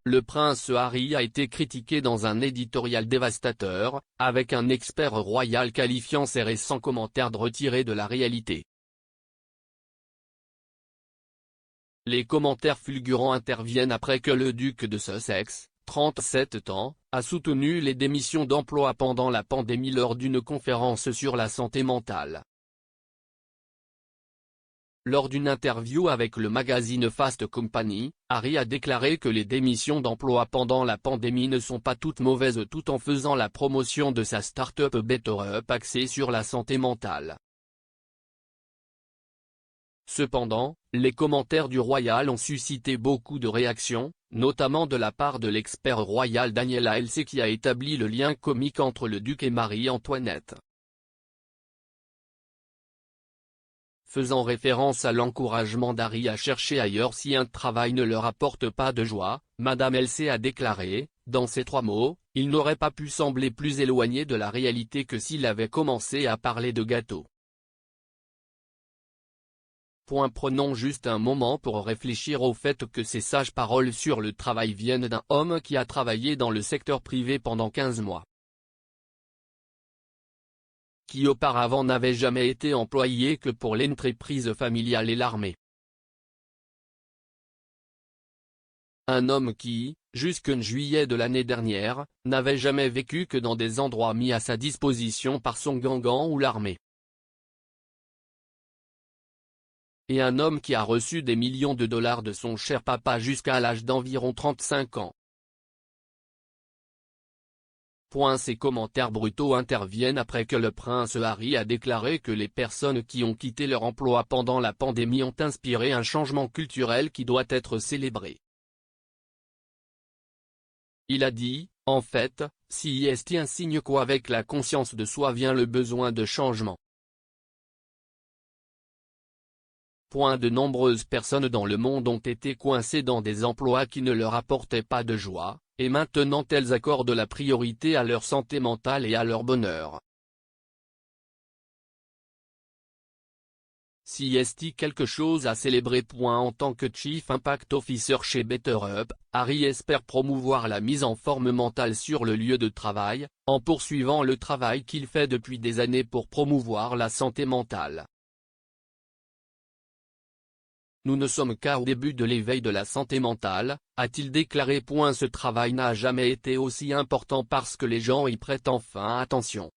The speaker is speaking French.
le prince Harry a été critiqué dans un éditorial dévastateur, avec un expert royal qualifiant ses récents commentaires de retirés de la réalité. Les commentaires fulgurants interviennent après que le duc de Sussex, 37 ans, a soutenu les démissions d'emploi pendant la pandémie lors d'une conférence sur la santé mentale. Lors d'une interview avec le magazine Fast Company, Harry a déclaré que les démissions d'emploi pendant la pandémie ne sont pas toutes mauvaises tout en faisant la promotion de sa start-up BetterUp axée sur la santé mentale. Cependant, les commentaires du royal ont suscité beaucoup de réactions, notamment de la part de l'expert royal Daniel Halsey qui a établi le lien comique entre le duc et Marie-Antoinette. Faisant référence à l'encouragement d'Harry à chercher ailleurs si un travail ne leur apporte pas de joie, Madame Halsey a déclaré, dans ces 3 mots, il n'aurait pas pu sembler plus éloigné de la réalité que s'il avait commencé à parler de gâteaux. Prenons juste un moment pour réfléchir au fait que ces sages paroles sur le travail viennent d'un homme qui a travaillé dans le secteur privé pendant 15 mois. Qui auparavant n'avait jamais été employé que pour l'entreprise familiale et l'armée. Un homme qui, jusqu'en juillet de l'année dernière, n'avait jamais vécu que dans des endroits mis à sa disposition par son gangan ou l'armée. Et un homme qui a reçu des millions de dollars de son cher papa jusqu'à l'âge d'environ 35 ans. Ces commentaires brutaux interviennent après que le prince Harry a déclaré que les personnes qui ont quitté leur emploi pendant la pandémie ont inspiré un changement culturel qui doit être célébré. Il a dit, en fait, si est un signe qu'avec la conscience de soi vient le besoin de changement. De nombreuses personnes dans le monde ont été coincées dans des emplois qui ne leur apportaient pas de joie, et maintenant elles accordent la priorité à leur santé mentale et à leur bonheur. Si est quelque chose à célébrer. En tant que Chief Impact Officer chez BetterUp, Harry espère promouvoir la mise en forme mentale sur le lieu de travail, en poursuivant le travail qu'il fait depuis des années pour promouvoir la santé mentale. Nous ne sommes qu'au début de l'éveil de la santé mentale, a-t-il déclaré. Ce travail n'a jamais été aussi important parce que les gens y prêtent enfin attention.